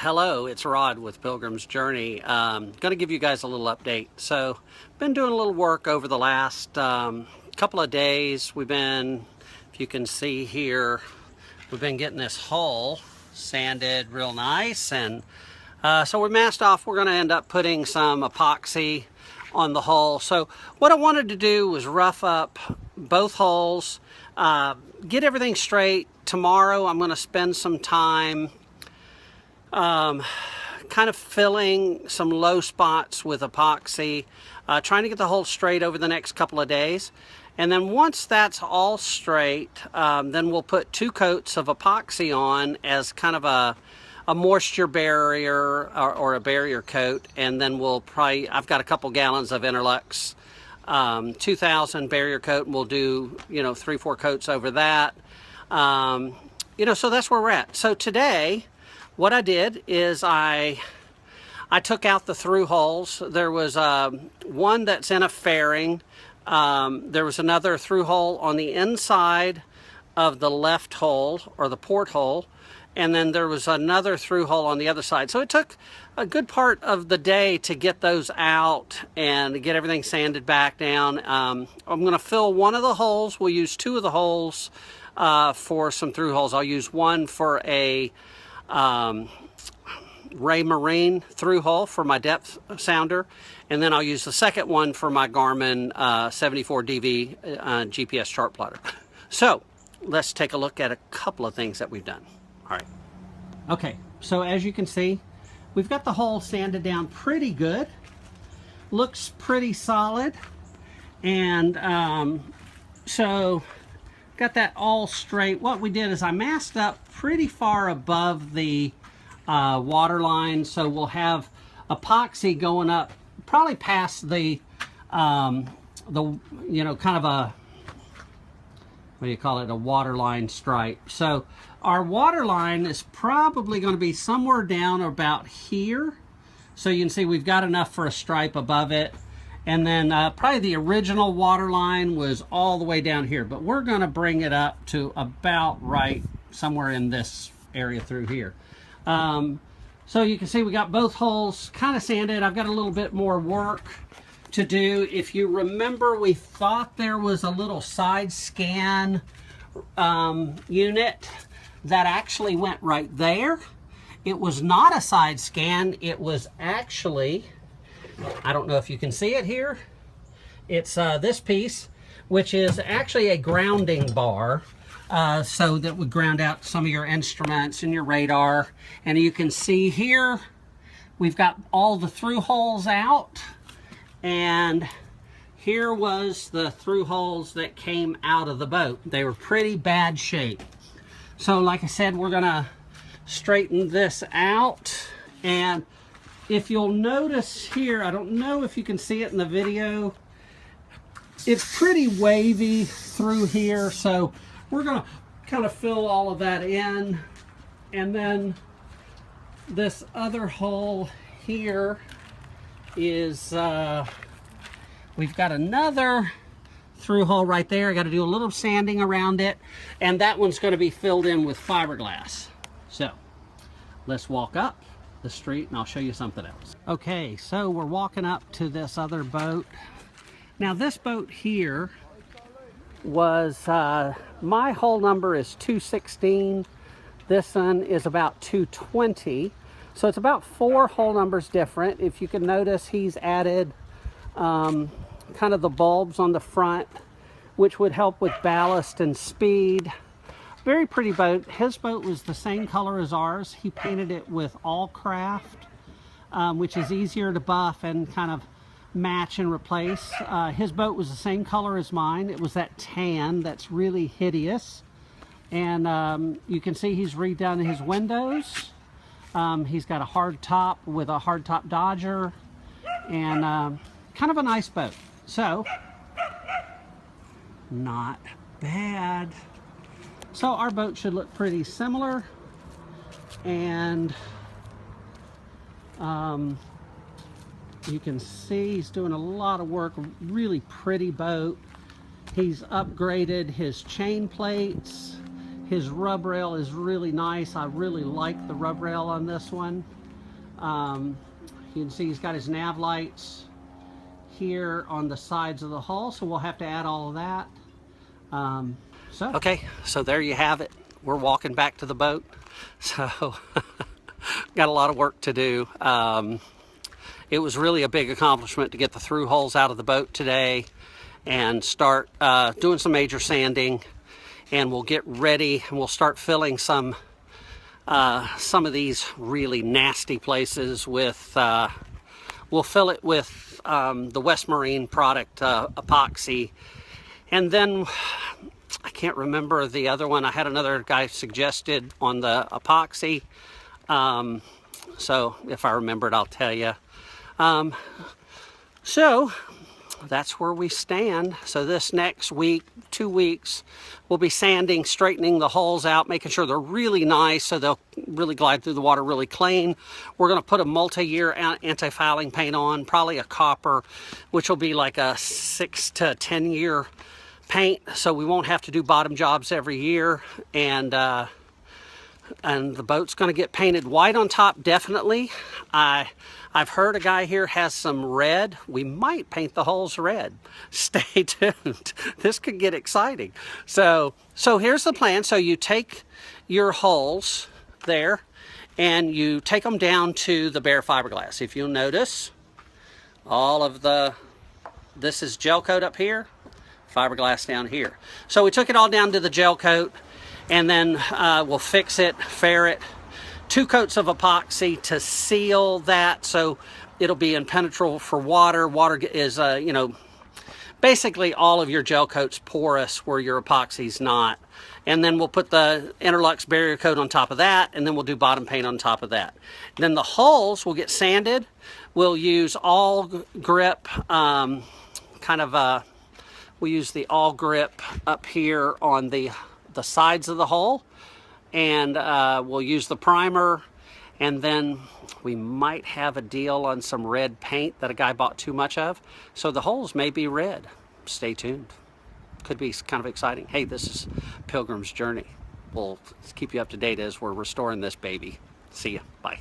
Hello, it's Rod with Pilgrim's Journey. Going to give you guys a little update. So, been doing a little work over the last couple of days. We've been, if you can see here, we've been getting this hull sanded real nice, and so we masked off. We're going to end up putting some epoxy on the hull. So what I wanted to do was rough up both hulls, get everything straight. Tomorrow I'm going to spend some time kind of filling some low spots with epoxy, trying to get the hull straight over the next couple of days. And then once that's all straight, then we'll put 2 coats of epoxy on as kind of a moisture barrier or a barrier coat. And then we'll probably, I've got a couple gallons of Interlux 2000 barrier coat, and we'll do, 3-4 coats over that. So that's where we're at. So today, what I did is I took out the through holes. There was one that's in a fairing. There was another through hole on the inside of the left hole, or the port hole, and then there was another through hole on the other side. So it took a good part of the day to get those out and get everything sanded back down. I'm going to fill one of the holes. We'll use 2 of the holes for some through holes. I'll use one for a Ray Marine through hole for my depth sounder, and then I'll use the second one for my Garmin 74DV GPS chart plotter. So let's take a look at a couple of things that we've done. All right. Okay, so as you can see, we've got the hole sanded down pretty good. Looks pretty solid, and so got that all straight. What we did is I masked up pretty far above the water line, so we'll have epoxy going up probably past the kind of a, what do you call it, a water line stripe. So our water line is probably going to be somewhere down about here. So you can see we've got enough for a stripe above it. And then probably the original water line was all the way down here, but we're going to bring it up to about right somewhere in this area through here. So you can see we got both holes kind of sanded. I've got a little bit more work to do. If you remember, we thought there was a little side scan unit that actually went right there. It was not a side scan. It was actually, I don't know if you can see it here. It's this piece, which is actually a grounding bar, so that would ground out some of your instruments and your radar. And you can see here, we've got all the through holes out, and here was the through holes that came out of the boat. They were pretty bad shape. So like I said, we're gonna straighten this out. And if you'll notice here, I don't know if you can see it in the video, it's pretty wavy through here, so we're going to kind of fill all of that in. And then this other hole here is, we've got another through hole right there. I got to do a little sanding around it, and that one's going to be filled in with fiberglass. So let's walk up the street and I'll show you something else. Okay, so we're walking up to this other boat. Now this boat here was, my hull number is 216. This one is about 220. So it's about 4 hull numbers different. If you can notice, he's added kind of the bulbs on the front, which would help with ballast and speed. Very pretty boat. His boat was the same color as ours. He painted it with all craft, which is easier to buff and kind of match and replace. His boat was the same color as mine. It was that tan that's really hideous. And you can see he's redone his windows. He's got a hard top with a hard top Dodger, and kind of a nice boat. So, not bad. So our boat should look pretty similar, and you can see he's doing a lot of work. Really pretty boat. He's upgraded his chain plates, His rub rail is really nice. I really like the rub rail on this one. You can see he's got his nav lights here on the sides of the hull, so we'll have to add all of that. Okay, so there you have it. We're walking back to the boat. So got a lot of work to do. It was really a big accomplishment to get the through holes out of the boat today and start doing some major sanding, and we'll get ready and we'll start filling some of these really nasty places with we'll fill it with the West Marine product epoxy, and then I can't remember the other one. I had another guy suggested on the epoxy, so if I remember it, I'll tell you. So that's where we stand. So this next week, 2 weeks, we'll be sanding, straightening the hulls out, making sure they're really nice so they'll really glide through the water really clean. We're going to put a multi-year anti-fouling paint on, probably a copper, which will be like a 6 to 10 year paint, so we won't have to do bottom jobs every year. And the boat's going to get painted white on top, definitely. I've heard a guy here has some red. We might paint the hulls red. Stay tuned. This could get exciting. So here's the plan. So you take your hulls there and you take them down to the bare fiberglass. If you'll notice, all of this is gel coat up here, fiberglass down here. So we took it all down to the gel coat, and then we'll fix it, fair it, 2 coats of epoxy to seal that so it'll be impenetrable for water. Water is, you know, basically all of your gel coat's porous where your epoxy's not. And then we'll put the Interlux barrier coat on top of that, and then we'll do bottom paint on top of that. Then the hulls will get sanded. We'll use all grip, we'll use the all grip up here on the sides of the hull, and we'll use the primer, and then we might have a deal on some red paint that a guy bought too much of, so the hulls may be red. Stay tuned. Could be kind of exciting. Hey, this is Pilgrim's Journey. We'll keep you up to date as we're restoring this baby. See ya. Bye.